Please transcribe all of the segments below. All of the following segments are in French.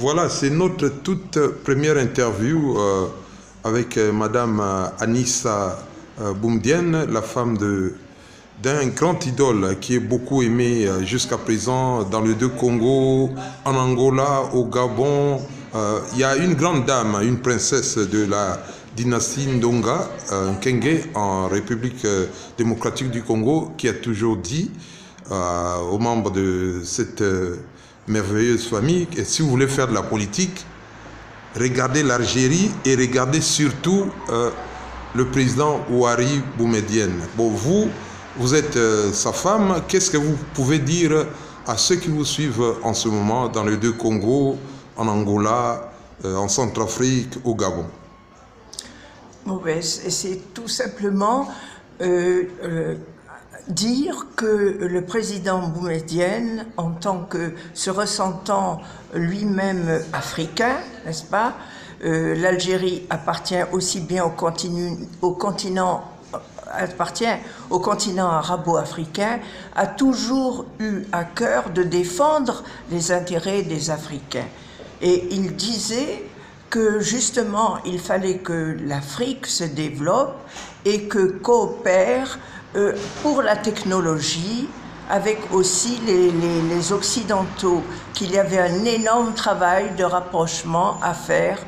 Voilà, c'est notre toute première interview avec Madame Anissa Boumedienne, la femme d'un grand idole qui est beaucoup aimé jusqu'à présent dans les deux Congos, en Angola, au Gabon. Il y a une grande dame, une princesse de la dynastie Ndonga, Nkenge, en République démocratique du Congo, qui a toujours dit aux membres de cette merveilleuse famille, et si vous voulez faire de la politique, regardez l'Algérie et regardez surtout le président Ouari Boumedienne. Bon, vous êtes sa femme, qu'est-ce que vous pouvez dire à ceux qui vous suivent en ce moment dans les deux Congos, en Angola, en Centrafrique, au Gabon? Bon, ben, c'est tout simplement dire que le président Boumedienne, en tant que se ressentant lui-même africain, n'est-ce pas, l'Algérie appartient aussi bien au continent arabo-africain, a toujours eu à cœur de défendre les intérêts des Africains. Et il disait que justement, il fallait que l'Afrique se développe et que coopère pour la technologie, avec aussi les Occidentaux, qu'il y avait un énorme travail de rapprochement à faire,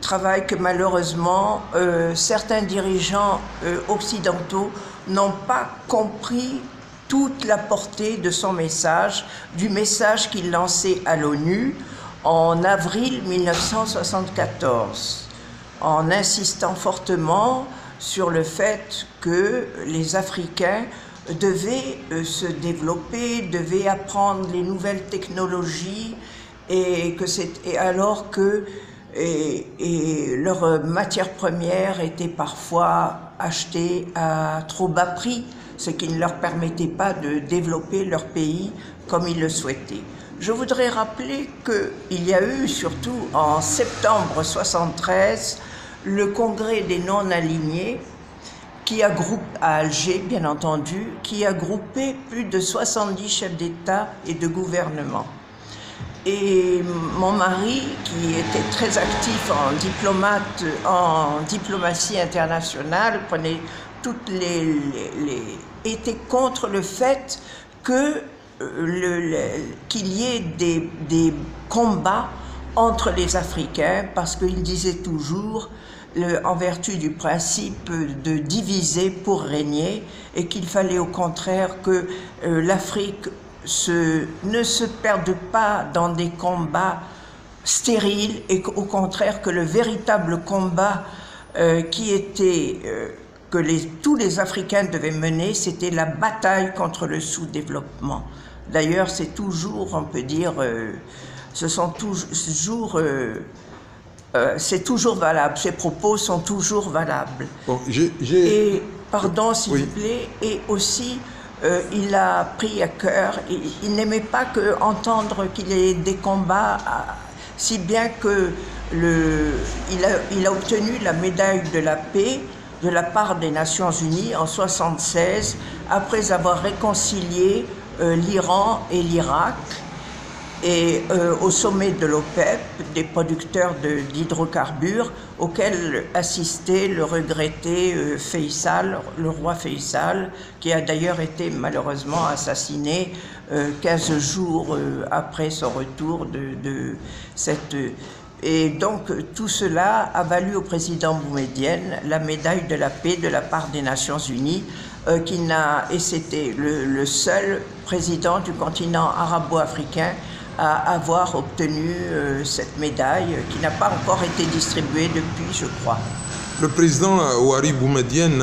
travail que malheureusement certains dirigeants occidentaux n'ont pas compris toute la portée de son message, du message qu'il lançait à l'ONU en avril 1974, en insistant fortement sur le fait que les Africains devaient se développer, devaient apprendre les nouvelles technologies, et alors que leurs matières premières étaient parfois achetées à trop bas prix, ce qui ne leur permettait pas de développer leur pays comme ils le souhaitaient. Je voudrais rappeler qu'il y a eu, surtout en septembre 1973, le congrès des non-alignés, à Alger, bien entendu, qui a groupé plus de 70 chefs d'État et de gouvernement. Et mon mari, qui était très actif en diplomatie internationale, était contre le fait qu'il y ait des combats entre les Africains, parce qu'il disait toujours, en vertu du principe de diviser pour régner, et qu'il fallait au contraire que l'Afrique ne se perde pas dans des combats stériles, et au contraire que le véritable combat que tous les Africains devaient mener, c'était la bataille contre le sous-développement. D'ailleurs, c'est toujours, on peut dire, c'est toujours valable, ces propos sont toujours valables. Bon, et, pardon, s'il vous plaît, et aussi, il a pris à cœur, il n'aimait pas entendre qu'il y ait des combats, si bien que il a obtenu la médaille de la paix de la part des Nations Unies en 1976, après avoir réconcilié l'Iran et l'Irak, et au sommet de l'OPEP, des producteurs d'hydrocarbures, auquel assistait le regretté Faisal, le roi Faisal, qui a d'ailleurs été malheureusement assassiné 15 jours après son retour de cette... Et donc tout cela a valu au président Boumedienne la médaille de la paix de la part des Nations Unies, et c'était le seul président du continent arabo-africain à avoir obtenu cette médaille, qui n'a pas encore été distribuée depuis, je crois. Le président Ouari Boumedienne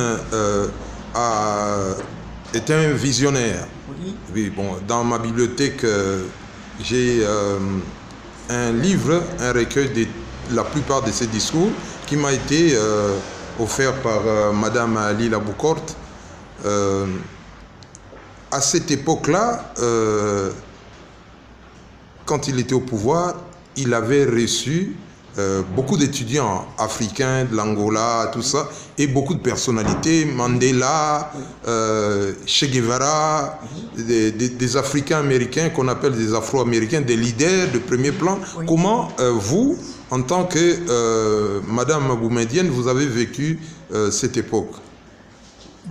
est un visionnaire. Oui. Oui, bon, dans ma bibliothèque, j'ai un livre, un recueil de la plupart de ses discours qui m'a été offert par Madame Lila Boukorte. À cette époque-là, quand il était au pouvoir, il avait reçu beaucoup d'étudiants africains, de l'Angola, tout ça, et beaucoup de personnalités, Mandela, Che Guevara, des Africains américains qu'on appelle des Afro-Américains, des leaders de premier plan. Oui. Comment vous, en tant que Madame Boumedienne, vous avez vécu cette époque?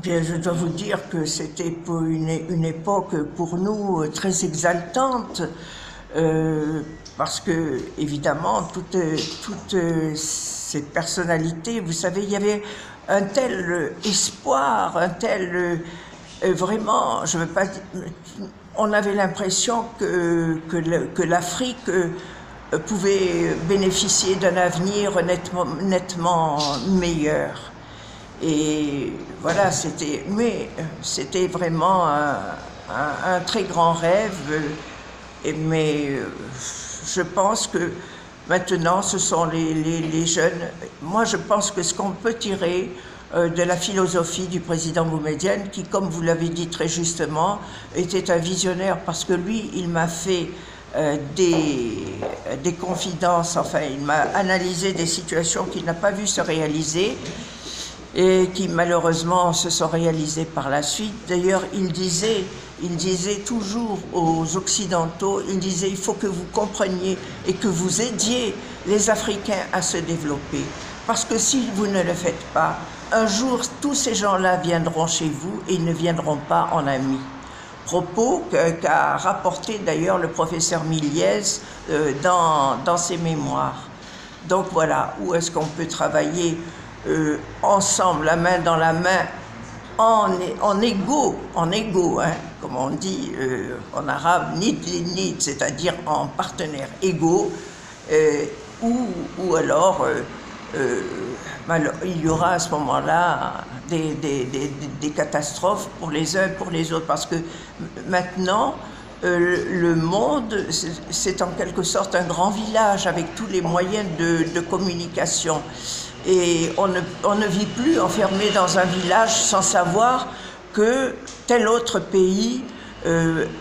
Bien, je dois vous dire que c'était une époque pour nous très exaltante. Parce que, évidemment, toutes ces personnalités, vous savez, il y avait un tel espoir, un tel... vraiment, je veux pas dire... On avait l'impression que l'Afrique pouvait bénéficier d'un avenir nettement meilleur. Et voilà, c'était vraiment un très grand rêve. Mais je pense que maintenant, ce sont les jeunes. Moi, je pense que ce qu'on peut tirer de la philosophie du président Boumedienne, qui, comme vous l'avez dit très justement, était un visionnaire, parce que lui, il m'a fait des confidences, enfin, il m'a analysé des situations qu'il n'a pas vu se réaliser, et qui malheureusement se sont réalisées par la suite. D'ailleurs, il disait toujours aux Occidentaux, il disait il faut que vous compreniez et que vous aidiez les Africains à se développer. Parce que si vous ne le faites pas, un jour tous ces gens-là viendront chez vous et ils ne viendront pas en amis. Propos qu'a rapporté d'ailleurs le professeur Miliez dans ses mémoires. Donc voilà, où est-ce qu'on peut travailler ensemble, la main dans la main, en égo, hein, comme on dit en arabe, nid, c'est-à-dire en partenaires égaux, ou alors il y aura à ce moment-là des catastrophes pour les uns, pour les autres, parce que maintenant, le monde, c'est en quelque sorte un grand village avec tous les moyens de communication. Et on ne vit plus enfermé dans un village sans savoir que tel autre pays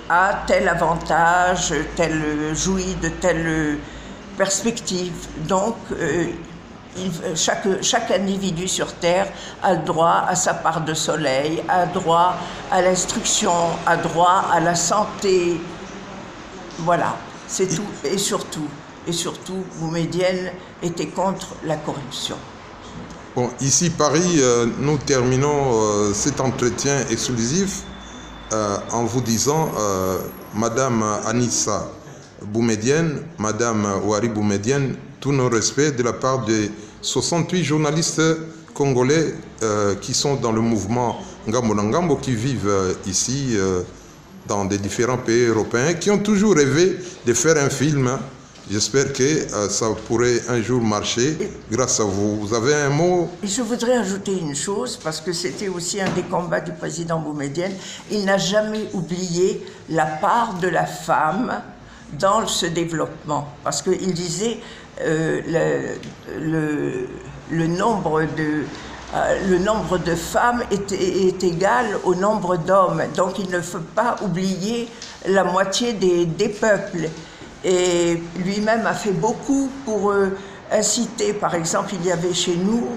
a tel avantage, jouit de telle perspective. Donc, chaque individu sur Terre a le droit à sa part de soleil, a droit à l'instruction, a droit à la santé. Voilà, c'est tout. Et surtout, Boumedienne était contre la corruption. Bon, ici, Paris, nous terminons cet entretien exclusif en vous disant, Madame Anissa Boumedienne, Madame Ouari Boumedienne, tous nos respects de la part des 68 journalistes congolais qui sont dans le mouvement Ngambo na Ngambo, qui vivent ici dans des différents pays européens, qui ont toujours rêvé de faire un film. J'espère que ça pourrait un jour marcher grâce à vous. Vous avez un mot? Et je voudrais ajouter une chose, parce que c'était aussi un des combats du président Boumedienne. Il n'a jamais oublié la part de la femme dans ce développement. Parce qu'il disait le nombre de femmes est égal au nombre d'hommes. Donc il ne faut pas oublier la moitié des peuples. Et lui-même a fait beaucoup pour inciter. Par exemple, il y avait chez nous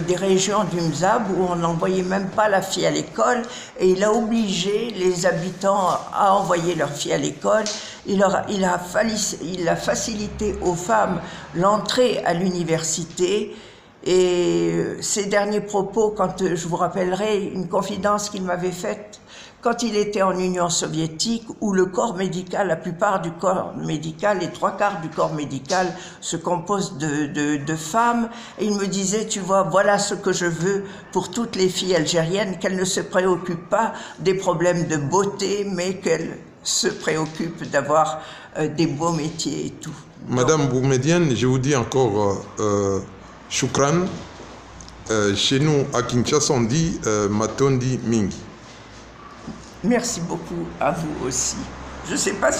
des régions du Mzab où on n'envoyait même pas la fille à l'école, et il a obligé les habitants à envoyer leur fille à l'école. Il a facilité aux femmes l'entrée à l'université. Et ces derniers propos, quand je vous rappellerai une confidence qu'il m'avait faite quand il était en Union soviétique, où le corps médical, la plupart du corps médical, les 3/4 du corps médical se composent de femmes, et il me disait, tu vois, voilà ce que je veux pour toutes les filles algériennes, qu'elles ne se préoccupent pas des problèmes de beauté, mais qu'elles se préoccupent d'avoir des beaux métiers et tout. Madame Boumedienne, je vous dis encore choukran. Chez nous, à Kinshasa, on dit Matondi Mingi. Merci beaucoup à vous aussi. Je ne sais pas si